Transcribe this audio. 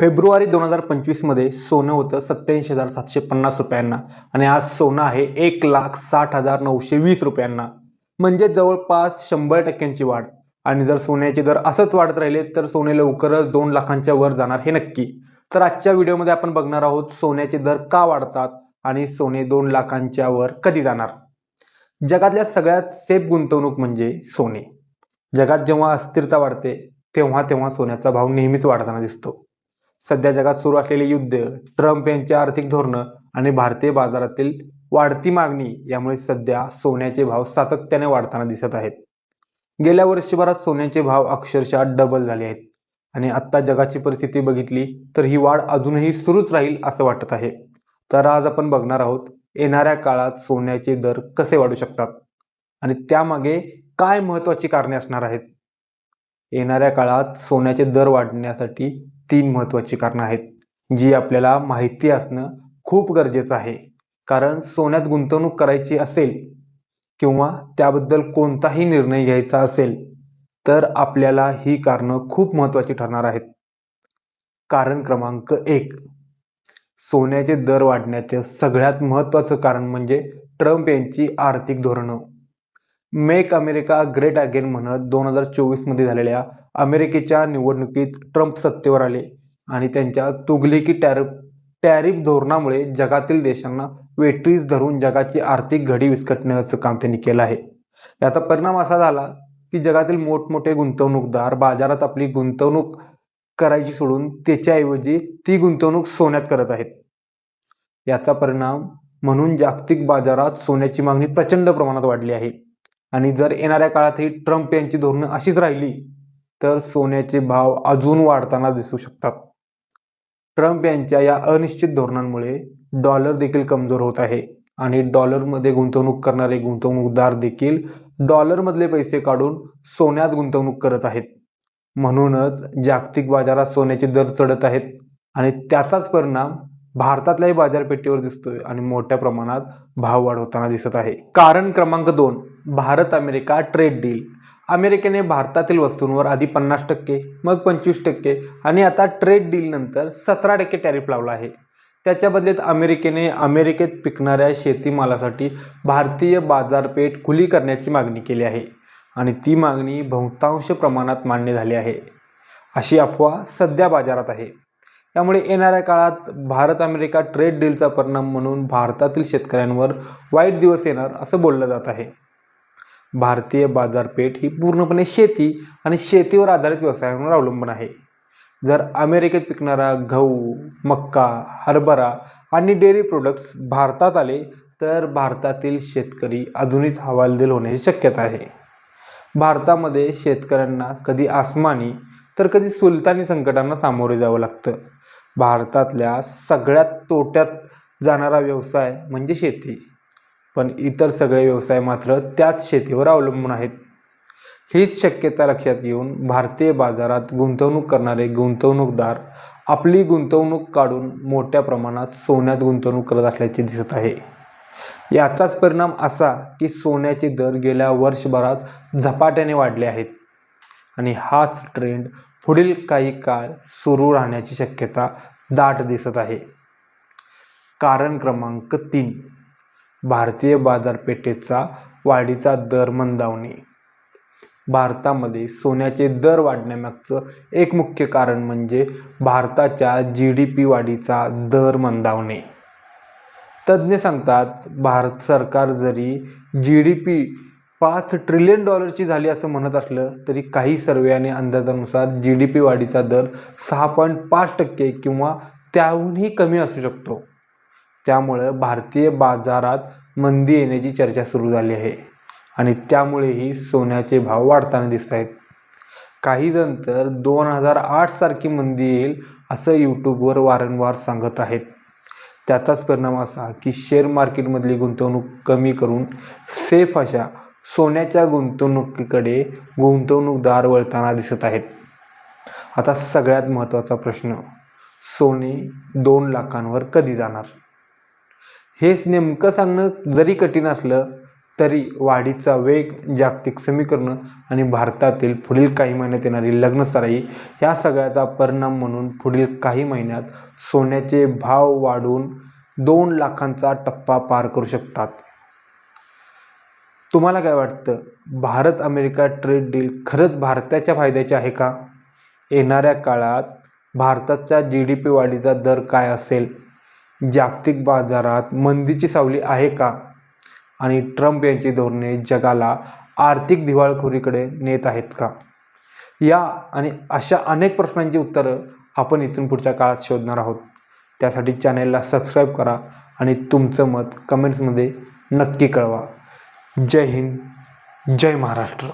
February 2025 मध्ये सोनं होतं 87,750 रुपयांना आणि आज सोनं आहे 1,60,920 रुपयांना, म्हणजे जवळपास 100% वाढ. आणि जर सोन्याचे दर असंच वाढत राहिले तर सोने लवकरच 2 लाखांच्या वर जाणार हे नक्की. तर आजच्या व्हिडिओमध्ये आपण बघणार आहोत सोन्याचे दर का वाढतात आणि सोने 2 लाखांच्या वर कधी जाणार. जगातल्या सगळ्यात सेफ गुंतवणूक म्हणजे सोने. जगात जेव्हा अस्थिरता वाढते तेव्हा तेव्हा सोन्याचा भाव नेहमीच वाढताना दिसतो. सध्या जगात सुरू असलेले युद्ध, ट्रम्प यांची आर्थिक धोरणं आणि भारतीय बाजारातील वाढती मागणी यामुळे सध्या सोन्याचे भाव सातत्याने वाढताना दिसत आहेत. गेल्या वर्षभरात सोन्याचे भाव अक्षरशः डबल झाले आहेत आणि आता जगाची परिस्थिती बघितली तर ही वाढ अजूनही सुरूच राहील असं वाटत आहे. तर आज आपण बघणार आहोत येणाऱ्या काळात सोन्याचे दर कसे वाढू शकतात आणि त्यामागे काय महत्त्वाची कारणे असणार आहेत. येणाऱ्या काळात सोन्याचे दर वाढण्यासाठी 3 महत्त्वाची कारणं आहेत, जी आपल्याला माहिती असणं खूप गरजेचं आहे. कारण सोन्यात गुंतवणूक करायची असेल किंवा त्याबद्दल कोणताही निर्णय घ्यायचा असेल तर आपल्याला ही कारणं खूप महत्त्वाची ठरणार आहेत. कारण क्रमांक 1, सोन्याचे दर वाढण्याचे सगळ्यात महत्त्वाचं कारण म्हणजे ट्रम्प यांची आर्थिक धोरणं. मेक अमेरिका ग्रेट अगेन म्हणत 2024 मध्ये झालेल्या अमेरिकेच्या निवडणुकीत ट्रम्प सत्तेवर आले आणि त्यांच्या तुगलकी टॅरिफ धोरणामुळे जगातील देशांना वेठीस धरून जगाची आर्थिक घडी विस्कटण्याचं काम त्यांनी केलं आहे. याचा परिणाम असा झाला की जगातील मोठमोठे गुंतवणूकदार बाजारात आपली गुंतवणूक करायची सोडून त्याच्याऐवजी ती गुंतवणूक सोन्यात करत आहेत. याचा परिणाम म्हणून जागतिक बाजारात सोन्याची मागणी प्रचंड प्रमाणात वाढली आहे आणि जर येणाऱ्या काळातही ट्रम्प यांची धोरणं अशीच राहिली तर सोन्याचे भाव अजून वाढताना दिसू शकतात. ट्रम्प यांच्या या अनिश्चित धोरणांमुळे डॉलर देखील कमजोर होत आहे आणि डॉलरमध्ये गुंतवणूक करणारे गुंतवणूकदार देखील डॉलरमधले पैसे काढून सोन्यात गुंतवणूक करत आहेत. म्हणूनच जागतिक बाजारात सोन्याचे दर चढत आहेत आणि त्याचाच परिणाम भारतातल्याही बाजारपेठेवर दिसतोय आणि मोठ्या प्रमाणात भाव वाढ होताना दिसत आहे. कारण क्रमांक 2, भारत अमेरिका ट्रेड डील. अमेरिकेने भारतातील वस्तूंवर आधी 50%, मग 25% आणि आता ट्रेड डील नंतर 17% टॅरिफ लावला आहे. त्याच्या बदल्यात अमेरिकेने अमेरिकेत पिकणाऱ्या शेतीमालासाठी भारतीय बाजारपेठ खुली करण्याची मागणी केली आहे आणि ती मागणी बहुतांश प्रमाणात मान्य झाली आहे अशी अफवा सध्या बाजारात आहे. त्यामुळे येणाऱ्या काळात भारत अमेरिका ट्रेड डीलचा परिणाम म्हणून भारतातील शेतकऱ्यांवर वाईट दिवस येणार असं बोललं जात आहे. भारतीय बाजारपेठ ही पूर्णपणे शेती आणि शेतीवर आधारित व्यवसायांवर अवलंबून आहे. जर अमेरिकेत पिकणारा गहू, मक्का, हरभरा आणि डेअरी प्रोडक्ट्स भारतात आले तर भारतातील शेतकरी अजूनच हवालदिल होण्याची शक्यता आहे. भारतामध्ये शेतकऱ्यांना कधी आसमानी तर कधी सुलतानी संकटांना सामोरे जावं लागतं. भारतातल्या सगळ्यात तोट्यात जाणारा व्यवसाय म्हणजे शेती, पण इतर सगळे व्यवसाय मात्र त्याच शेतीवर अवलंबून आहेत. हीच शक्यता लक्षात घेऊन भारतीय बाजारात गुंतवणूक करणारे गुंतवणूकदार आपली गुंतवणूक काढून मोठ्या प्रमाणात सोन्यात गुंतवणूक करत असल्याचे दिसत आहे. याचाच परिणाम असा की सोन्याचे दर गेल्या वर्षभरात झपाट्याने वाढले आहेत आणि हाच ट्रेंड पुढील काही काळ सुरू राहण्याची शक्यता दाट दिसत आहे. कारण क्रमांक 3, भारतीय बाजारपेठेचा वाढीचा दर मंदावणे. भारतामध्ये सोन्याचे दर वाढण्यामागचं एक मुख्य कारण म्हणजे भारताच्या GDP वाढीचा दर मंदावणे. तज्ज्ञ सांगतात भारत सरकार जरी GDP $5 ट्रिलियन झाली असं म्हणत असलं तरी काही सर्वे आणि अंदाजानुसार GDP वाढीचा दर 6.5% किंवा त्याहूनही कमी असू शकतो. त्यामुळं भारतीय बाजारात मंदी येण्याची चर्चा सुरू झाली आहे आणि त्यामुळेही सोन्याचे भाव वाढताना दिसत आहेत. काही जण तर 2008 सारखी मंदी येईल असं यूट्यूबवर वारंवार सांगत आहेत. त्याचाच परिणाम असा की शेअर मार्केटमधली गुंतवणूक कमी करून सेफ अशा सोन्याच्या गुंतवणुकीकडे गुंतवणूकदार वळताना दिसत आहेत. आता सगळ्यात महत्त्वाचा प्रश्न, सोने 2 लाखांवर कधी जाणार? हेच नेमकं सांगणं जरी कठीण असलं तरी वाढीचा वेग, जागतिक समीकरण आणि भारतातील पुढील काही महिन्यात येणारी लग्नसराई या सगळ्याचा परिणाम म्हणून पुढील काही महिन्यात सोन्याचे भाव वाढून 2 लाखांचा टप्पा पार करू शकतात. तुम्हाला काय वाटतं? भारत अमेरिका ट्रेड डील खरंच भारताच्या फायद्याचे आहे का? येणाऱ्या काळात भारताच्या GDP वाढीचा दर काय असेल? जागतिक बाजारात मंदीची सावली आहे का? आणि ट्रम्प यांची धोरणे जगाला आर्थिक दिवाळखोरीकडे नेत आहेत का? या आणि अशा अनेक प्रश्नांची उत्तरं आपण इथून पुढच्या काळात शोधणार आहोत. त्यासाठी चॅनेलला सबस्क्राईब करा आणि तुमचं मत कमेंट्समध्ये नक्की कळवा. जय हिंद, जय महाराष्ट्र.